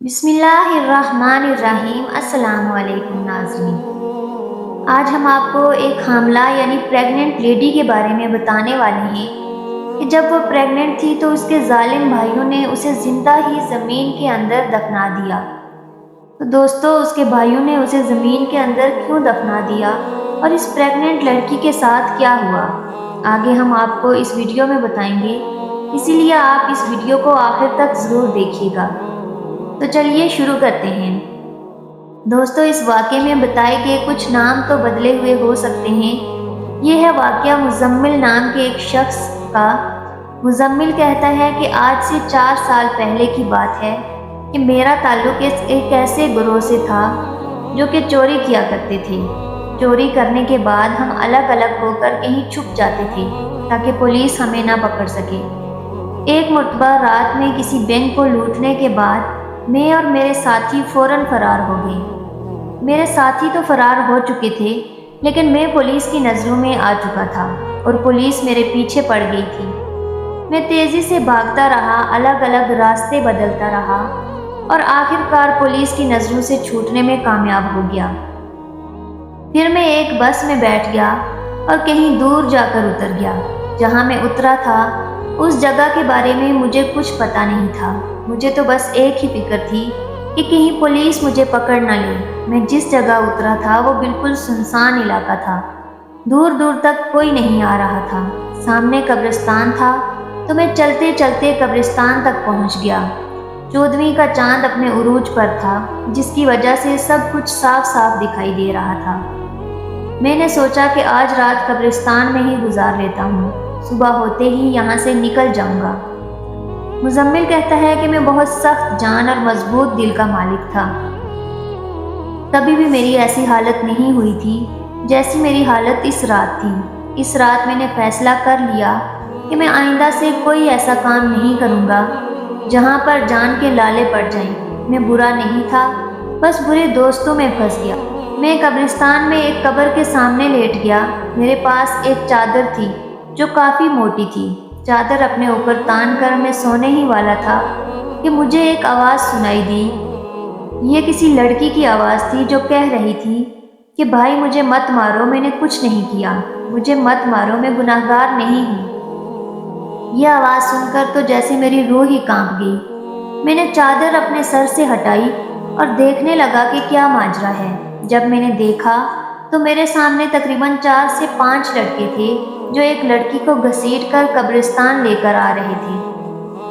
بسم اللہ الرحمن الرحیم۔ السلام علیکم ناظرین، آج ہم آپ کو ایک حاملہ یعنی پریگننٹ لیڈی کے بارے میں بتانے والے ہیں کہ جب وہ پریگننٹ تھی تو اس کے ظالم بھائیوں نے اسے زندہ ہی زمین کے اندر دفنا دیا۔ تو دوستو، اس کے بھائیوں نے اسے زمین کے اندر کیوں دفنا دیا اور اس پریگننٹ لڑکی کے ساتھ کیا ہوا، آگے ہم آپ کو اس ویڈیو میں بتائیں گے، اسی لیے آپ اس ویڈیو کو آخر تک ضرور دیکھیے گا۔ تو چلیے شروع کرتے ہیں۔ دوستو، اس واقعے میں بتائے گئے کچھ نام تو بدلے ہوئے ہو سکتے ہیں۔ یہ ہے واقعہ مزمل نام کے ایک شخص کا۔ مزمل کہتا ہے کہ آج سے 4 سال پہلے کی بات ہے کہ میرا تعلق ایک ایسے گروہ سے تھا جو کہ چوری کیا کرتے تھے۔ چوری کرنے کے بعد ہم الگ الگ ہو کر کہیں چھپ جاتے تھے تاکہ پولیس ہمیں نہ پکڑ سکے۔ ایک مرتبہ رات میں کسی بینک کو لوٹنے کے بعد میں اور میرے ساتھی فوراً فرار ہو گئے۔ میرے ساتھی تو فرار ہو چکے تھے، لیکن میں پولیس کی نظروں میں آ چکا تھا اور پولیس میرے پیچھے پڑ گئی تھی۔ میں تیزی سے بھاگتا رہا، الگ الگ راستے بدلتا رہا اور آخر کار پولیس کی نظروں سے چھوٹنے میں کامیاب ہو گیا۔ پھر میں ایک بس میں بیٹھ گیا اور کہیں دور جا کر اتر گیا۔ جہاں میں اترا تھا اس جگہ کے بارے میں مجھے کچھ پتہ نہیں تھا۔ مجھے تو بس ایک ہی فکر تھی کہ کہیں پولیس مجھے پکڑ نہ لے۔ میں جس جگہ اترا تھا وہ بالکل سنسان علاقہ تھا، دور دور تک کوئی نہیں آ رہا تھا۔ سامنے قبرستان تھا تو میں چلتے چلتے قبرستان تک پہنچ گیا۔ 14ویں کا چاند اپنے عروج پر تھا، جس کی وجہ سے سب کچھ صاف صاف دکھائی دے رہا تھا۔ میں نے سوچا کہ آج رات قبرستان میں ہی گزار لیتا ہوں، صبح ہوتے ہی یہاں سے نکل جاؤں گا۔ مزمل کہتا ہے کہ میں بہت سخت جان اور مضبوط دل کا مالک تھا۔ کبھی بھی میری ایسی حالت نہیں ہوئی تھی جیسی میری حالت اس رات تھی۔ اس رات میں نے فیصلہ کر لیا کہ میں آئندہ سے کوئی ایسا کام نہیں کروں گا جہاں پر جان کے لالے پڑ جائیں۔ میں برا نہیں تھا، بس برے دوستوں میں پھنس گیا۔ میں قبرستان میں ایک قبر کے سامنے لیٹ گیا۔ میرے پاس ایک چادر تھی جو کافی موٹی تھی۔ چادر اپنے اوپر تان کر میں سونے ہی والا تھا کہ مجھے ایک آواز سنائی دی۔ یہ کسی لڑکی کی آواز تھی جو کہہ رہی تھی کہ بھائی مجھے مت مارو، میں نے کچھ نہیں کیا، مجھے مت مارو، میں گناہگار نہیں ہوں۔ یہ آواز سن کر تو جیسے میری روح ہی کانپ گئی۔ میں نے چادر اپنے سر سے ہٹائی اور دیکھنے لگا کہ کیا ماجرا ہے۔ جب میں نے دیکھا تو میرے سامنے تقریباً 4 سے 5 لڑکے تھے جو ایک لڑکی کو گھسیٹ کر قبرستان لے کر آ رہے تھے۔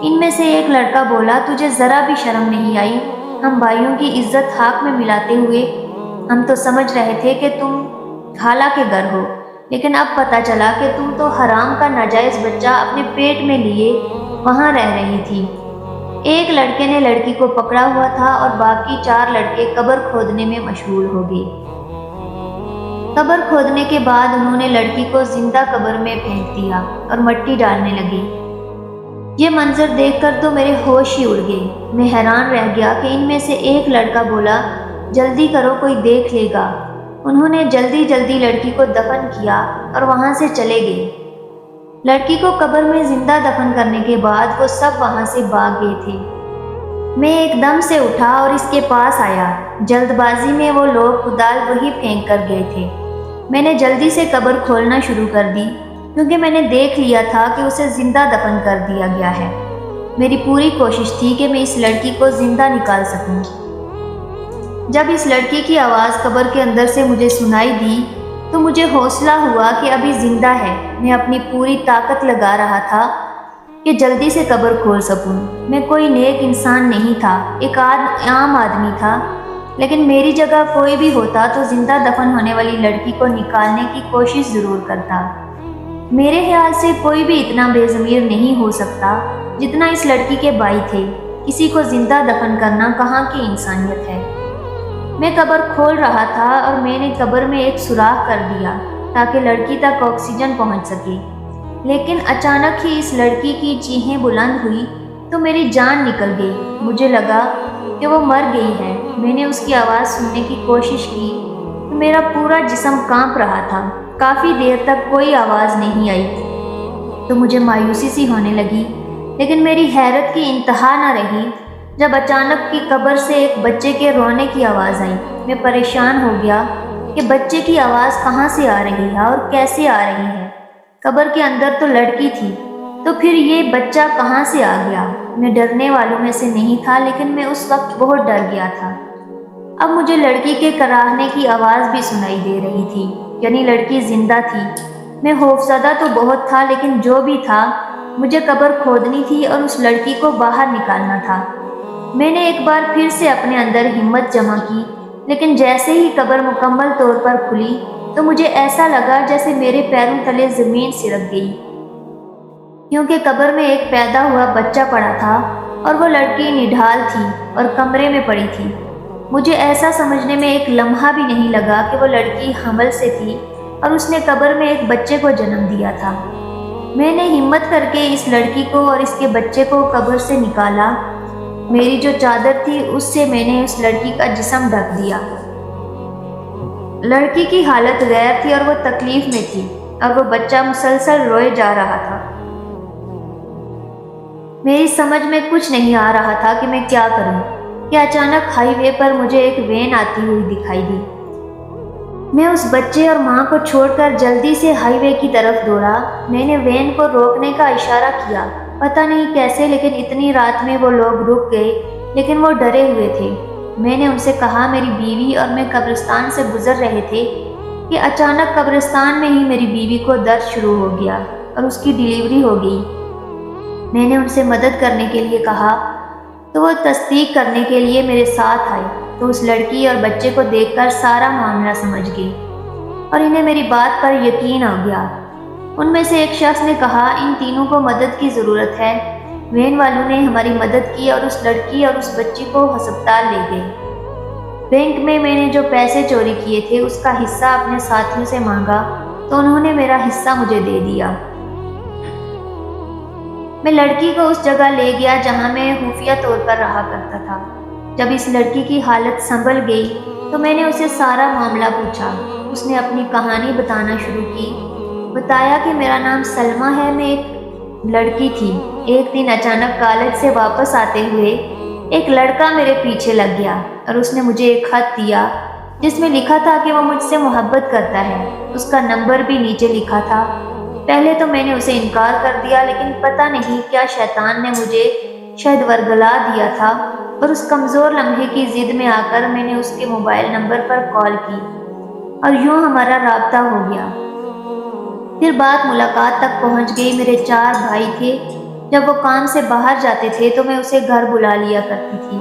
ان میں سے ایک لڑکا بولا، تجھے ذرا بھی شرم نہیں آئی؟ ہم بھائیوں کی عزت خاک میں ملاتے ہوئے ہم تو سمجھ رہے تھے کہ تم خالہ کے گھر ہو، لیکن اب پتہ چلا کہ تم تو حرام کا ناجائز بچہ اپنے پیٹ میں لیے وہاں رہ رہی تھی۔ ایک لڑکے نے لڑکی کو پکڑا ہوا تھا اور باقی 4 لڑکے قبر کھودنے میں مشغول ہو گئے۔ قبر کھودنے کے بعد انہوں نے لڑکی کو زندہ قبر میں پھینک دیا اور مٹی ڈالنے لگے۔ یہ منظر دیکھ کر تو میرے ہوش ہی اڑ گئے۔ میں حیران رہ گیا کہ ان میں سے ایک لڑکا بولا، جلدی کرو کوئی دیکھ لے گا۔ انہوں نے جلدی جلدی لڑکی کو دفن کیا اور وہاں سے چلے گئے۔ لڑکی کو قبر میں زندہ دفن کرنے کے بعد وہ سب وہاں سے بھاگ گئے تھے۔ میں ایک دم سے اٹھا اور اس کے پاس آیا۔ جلد بازی میں وہ لوگ کدال وہی پھینک کر گئے تھے۔ میں نے جلدی سے قبر کھولنا شروع کر دی کیونکہ میں نے دیکھ لیا تھا کہ اسے زندہ دفن کر دیا گیا ہے۔ میری پوری کوشش تھی کہ میں اس لڑکی کو زندہ نکال سکوں۔ جب اس لڑکی کی آواز قبر کے اندر سے مجھے سنائی دی تو مجھے حوصلہ ہوا کہ ابھی زندہ ہے۔ میں اپنی پوری طاقت لگا رہا تھا کہ جلدی سے قبر کھول سکوں۔ میں کوئی نیک انسان نہیں تھا، ایک عام آدمی تھا، لیکن میری جگہ کوئی بھی ہوتا تو زندہ دفن ہونے والی لڑکی کو نکالنے کی کوشش ضرور کرتا۔ میرے خیال سے کوئی بھی اتنا بے ضمیر نہیں ہو سکتا جتنا اس لڑکی کے بھائی تھے۔ کسی کو زندہ دفن کرنا کہاں کی انسانیت ہے۔ میں قبر کھول رہا تھا اور میں نے قبر میں ایک سوراخ کر دیا تاکہ لڑکی تک آکسیجن پہنچ سکے، لیکن اچانک ہی اس لڑکی کی چیخیں بلند ہوئی تو میری جان نکل گئی۔ مجھے لگا کہ وہ مر گئی ہے۔ میں نے اس کی آواز سننے کی کوشش کی تو میرا پورا جسم کانپ رہا تھا۔ کافی دیر تک کوئی آواز نہیں آئی تو مجھے مایوسی سی ہونے لگی، لیکن میری حیرت کی انتہا نہ رہی جب اچانک کی قبر سے ایک بچے کے رونے کی آواز آئی۔ میں پریشان ہو گیا کہ بچے کی آواز کہاں سے آ رہی ہے اور کیسے آ رہی ہے۔ قبر کے اندر تو لڑکی تھی، تو پھر یہ بچہ کہاں سے آ گیا؟ میں ڈرنے والوں میں سے نہیں تھا، لیکن میں اس وقت بہت ڈر گیا تھا۔ اب مجھے لڑکی کے کراہنے کی آواز بھی سنائی دے رہی تھی، یعنی لڑکی زندہ تھی۔ میں خوفزدہ تو بہت تھا، لیکن جو بھی تھا، مجھے قبر کھودنی تھی اور اس لڑکی کو باہر نکالنا تھا۔ میں نے ایک بار پھر سے اپنے اندر ہمت جمع کی، لیکن جیسے ہی قبر مکمل طور پر کھلی تو مجھے ایسا لگا جیسے میرے پیروں تلے زمین سرک گئی، کیونکہ قبر میں ایک پیدا ہوا بچہ پڑا تھا اور وہ لڑکی نڈھال تھی اور کمرے میں پڑی تھی۔ مجھے ایسا سمجھنے میں ایک لمحہ بھی نہیں لگا کہ وہ لڑکی حمل سے تھی اور اس نے قبر میں ایک بچے کو جنم دیا تھا۔ میں نے ہمت کر کے اس لڑکی کو اور اس کے بچے کو قبر سے نکالا۔ میری جو چادر تھی اس سے میں نے اس لڑکی کا جسم ڈھک دیا۔ لڑکی کی حالت غیر تھی اور وہ تکلیف میں تھی، اور وہ بچہ مسلسل روئے جا رہا تھا۔ میری سمجھ میں کچھ نہیں آ رہا تھا کہ میں کیا کروں کہ اچانک ہائی وے پر مجھے ایک وین آتی ہوئی دکھائی دی۔ میں اس بچے اور ماں کو چھوڑ کر جلدی سے ہائی وے کی طرف دوڑا۔ میں نے وین کو روکنے کا اشارہ کیا، پتہ نہیں کیسے، لیکن اتنی رات میں وہ لوگ رک گئے، لیکن وہ ڈرے ہوئے تھے۔ میں نے ان سے کہا میری بیوی اور میں قبرستان سے گزر رہے تھے کہ اچانک قبرستان میں ہی میری بیوی کو درد شروع ہو گیا اور اس کی ڈیلیوری ہو گئی۔ میں نے ان سے مدد کرنے کے لیے کہا تو وہ تصدیق کرنے کے لیے میرے ساتھ آئے، تو اس لڑکی اور بچے کو دیکھ کر سارا معاملہ سمجھ گئے اور انہیں میری بات پر یقین آ گیا۔ ان میں سے ایک شخص نے کہا ان تینوں کو مدد کی ضرورت ہے۔ وین والوں نے ہماری مدد کی اور اس لڑکی اور اس بچی کو ہسپتال لے گئے۔ بینک میں نے جو پیسے چوری کیے تھے اس کا حصہ اپنے ساتھیوں سے مانگا تو انہوں نے میرا حصہ مجھے دے دیا۔ میں لڑکی کو اس جگہ لے گیا جہاں میں خفیہ طور پر رہا کرتا تھا۔ جب اس لڑکی کی حالت سنبھل گئی تو میں نے اسے سارا معاملہ پوچھا۔ اس نے اپنی کہانی بتانا شروع کی۔ بتایا کہ میرا نام سلمیٰ ہے، میں ایک لڑکی تھی۔ ایک دن اچانک کالج سے واپس آتے ہوئے ایک لڑکا میرے پیچھے لگ گیا اور اس نے مجھے ایک خط دیا جس میں لکھا تھا کہ وہ مجھ سے محبت کرتا ہے۔ اس کا نمبر بھی نیچے لکھا تھا۔ پہلے تو میں نے اسے انکار کر دیا، لیکن پتہ نہیں کیا شیطان نے مجھے شاید ورگلا دیا تھا، اور اس کمزور لمحے کی ضد میں آ کر میں نے اس کے موبائل نمبر پر کال کی اور یوں ہمارا رابطہ ہو گیا۔ پھر بات ملاقات تک پہنچ گئی۔ میرے 4 بھائی تھے۔ جب وہ کام سے باہر جاتے تھے تو میں اسے گھر بلا لیا کرتی تھی۔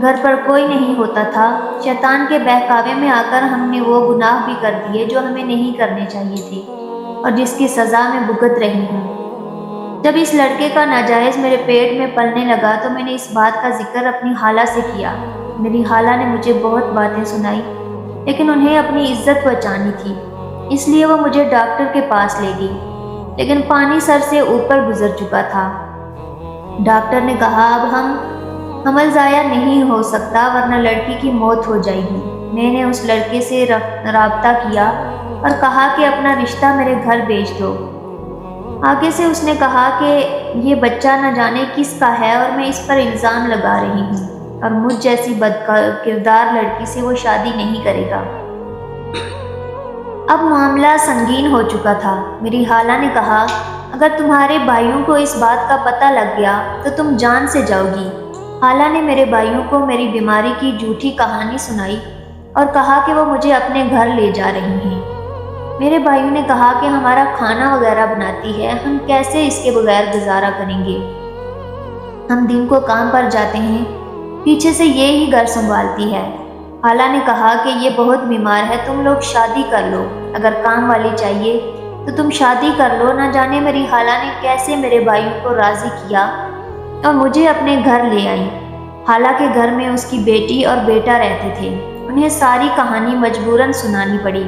گھر پر کوئی نہیں ہوتا تھا۔ شیطان کے بہکاوے میں آ کر ہم نے وہ گناہ بھی کر دیے جو ہمیں نہیں کرنے چاہیے تھے اور جس کی سزا میں بھگت رہی ہوں۔ جب اس لڑکے کا ناجائز میرے پیٹ میں پلنے لگا تو میں نے اس بات کا ذکر اپنی خالہ سے کیا۔ میری خالہ نے مجھے بہت باتیں سنائی، لیکن انہیں اپنی عزت بچانی تھی، اس لیے وہ مجھے ڈاکٹر کے پاس لے گئی، لیکن پانی سر سے اوپر گزر چکا تھا۔ ڈاکٹر نے کہا اب حمل ضائع نہیں ہو سکتا ورنہ لڑکی کی موت ہو جائے گی۔ میں نے اس لڑکے سے رابطہ کیا اور کہا کہ اپنا رشتہ میرے گھر بھیج دو۔ آگے سے اس نے کہا کہ یہ بچہ نہ جانے کس کا ہے اور میں اس پر الزام لگا رہی ہوں اور مجھ جیسی بد کردار لڑکی سے وہ شادی نہیں کرے گا۔ اب معاملہ سنگین ہو چکا تھا۔ میری خالہ نے کہا اگر تمہارے بھائیوں کو اس بات کا پتہ لگ گیا تو تم جان سے جاؤ گی۔ خالہ نے میرے بھائیوں کو میری بیماری کی جھوٹی کہانی سنائی اور کہا کہ وہ مجھے اپنے گھر لے جا رہی ہیں۔ میرے بھائیوں نے کہا کہ ہمارا کھانا وغیرہ بناتی ہے، ہم کیسے اس کے بغیر گزارا کریں گے؟ ہم دن کو کام پر جاتے ہیں، پیچھے سے یہ ہی گھر سنبھالتی ہے۔ خالہ نے کہا کہ یہ بہت بیمار ہے، تم لوگ شادی کر لو، اگر کام والی چاہیے تو تم شادی کر لو۔ نہ جانے میری خالہ نے کیسے میرے بھائیوں کو راضی کیا اور مجھے اپنے گھر لے آئی۔ خالہ کے گھر میں اس کی بیٹی اور بیٹا رہتے تھے۔ انہیں ساری کہانی مجبوراً سنانی پڑی۔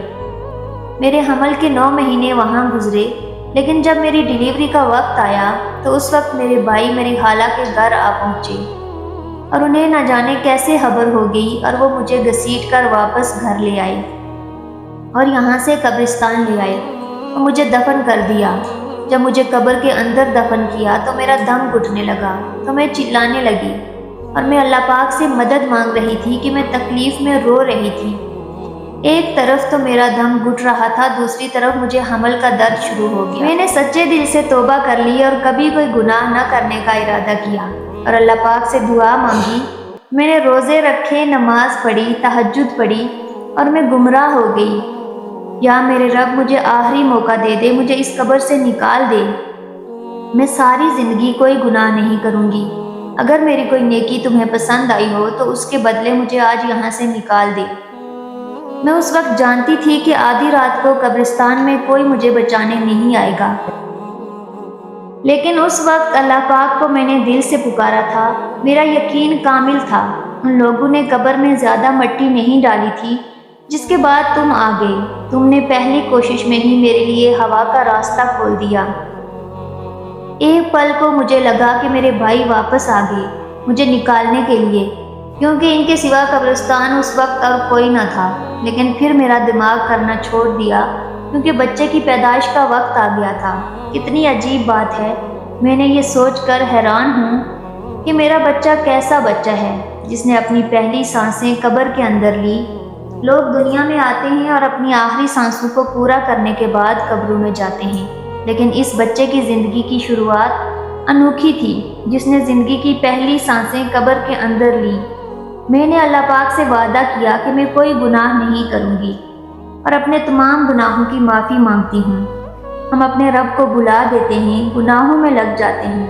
میرے حمل کے 9 مہینے وہاں گزرے، لیکن جب میری ڈیلیوری کا وقت آیا تو اس وقت میرے بھائی میری خالہ کے گھر آ پہنچے اور انہیں نہ جانے کیسے خبر ہو گئی اور وہ مجھے گھسیٹ کر واپس گھر لے آئے اور یہاں سے قبرستان لے آئے اور مجھے دفن کر دیا۔ جب مجھے قبر کے اندر دفن کیا تو میرا دم گھٹنے لگا تو میں چلانے لگی اور میں اللہ پاک سے مدد مانگ رہی تھی کہ میں تکلیف میں رو رہی تھی۔ ایک طرف تو میرا دم گھٹ رہا تھا، دوسری طرف مجھے حمل کا درد شروع ہو گیا۔ میں نے سچے دل سے توبہ کر لی اور کبھی کوئی گناہ نہ کرنے کا ارادہ کیا اور اللہ پاک سے دعا مانگی۔ میں نے روزے رکھے، نماز پڑھی، تہجد پڑھی اور میں گمراہ ہو گئی۔ یا میرے رب مجھے آخری موقع دے دے، مجھے اس قبر سے نکال دے۔ میں ساری زندگی کوئی گناہ نہیں کروں گی۔ اگر میری کوئی نیکی تمہیں پسند آئی ہو تو اس کے بدلے مجھے آج یہاں سے نکال دے۔ میں اس وقت جانتی تھی کہ آدھی رات کو قبرستان میں کوئی مجھے بچانے نہیں آئے گا، لیکن اس وقت اللہ پاک کو میں نے دل سے پکارا تھا۔ میرا یقین کامل تھا، ان لوگوں نے قبر میں زیادہ مٹی نہیں ڈالی تھی جس کے بعد تم آ گئے۔ تم نے پہلی کوشش میں ہی میرے لیے ہوا کا راستہ کھول دیا۔ ایک پل کو مجھے لگا کہ میرے بھائی واپس آ گئے مجھے نکالنے کے لیے، کیونکہ ان کے سوا قبرستان اس وقت اور کوئی نہ تھا۔ لیکن پھر میرا دماغ کرنا چھوڑ دیا کیونکہ بچے کی پیدائش کا وقت آ گیا تھا۔ کتنی عجیب بات ہے، میں نے یہ سوچ کر حیران ہوں کہ میرا بچہ کیسا بچہ ہے جس نے اپنی پہلی سانسیں قبر کے اندر لی۔ لوگ دنیا میں آتے ہیں اور اپنی آخری سانسوں کو پورا کرنے کے بعد قبروں میں جاتے ہیں، لیکن اس بچے کی زندگی کی شروعات انوکھی تھی جس نے زندگی کی پہلی سانسیں قبر کے اندر لی۔ میں نے اللہ پاک سے وعدہ کیا کہ میں کوئی گناہ نہیں کروں گی اور اپنے تمام گناہوں کی معافی مانگتی ہوں۔ ہم اپنے رب کو بلا دیتے ہیں، گناہوں میں لگ جاتے ہیں،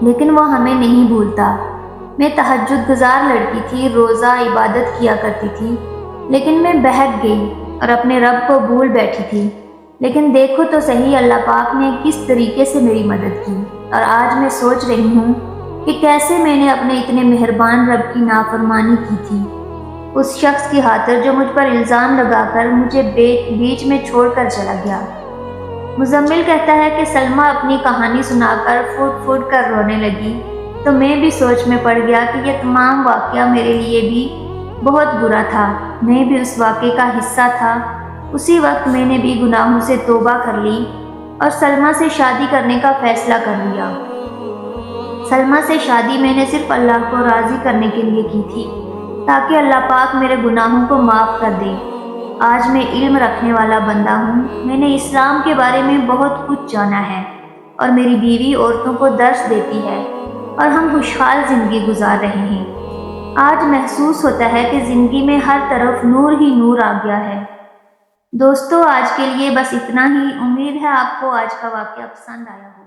لیکن وہ ہمیں نہیں بھولتا۔ میں تہجد گزار لڑکی تھی، روزہ عبادت کیا کرتی تھی، لیکن میں بہک گئی اور اپنے رب کو بھول بیٹھی تھی۔ لیکن دیکھو تو صحیح اللہ پاک نے کس طریقے سے میری مدد کی، اور آج میں سوچ رہی ہوں کہ کیسے میں نے اپنے اتنے مہربان رب کی نافرمانی کی تھی، اس شخص کی خاطر جو مجھ پر الزام لگا کر مجھے بیچ میں چھوڑ کر چلا گیا۔ مزمل کہتا ہے کہ سلمیٰ اپنی کہانی سنا کر پھوٹ پھوٹ کر رونے لگی، تو میں بھی سوچ میں پڑ گیا کہ یہ تمام واقعہ میرے لیے بھی بہت برا تھا، میں بھی اس واقعے کا حصہ تھا۔ اسی وقت میں نے بھی گناہوں سے توبہ کر لی اور سلمیٰ سے شادی کرنے کا فیصلہ کر لیا۔ سلمیٰ سے شادی میں نے صرف اللہ کو راضی کرنے کے لیے کی تھی تاکہ اللہ پاک میرے گناہوں کو معاف کر دے۔ آج میں علم رکھنے والا بندہ ہوں، میں نے اسلام کے بارے میں بہت کچھ جانا ہے اور میری بیوی عورتوں کو درس دیتی ہے اور ہم خوشحال زندگی گزار رہے ہیں۔ آج محسوس ہوتا ہے کہ زندگی میں ہر طرف نور ہی نور آ گیا ہے۔ دوستو، آج کے لیے بس اتنا ہی۔ امید ہے آپ کو آج کا واقعہ پسند آیا ہوگا۔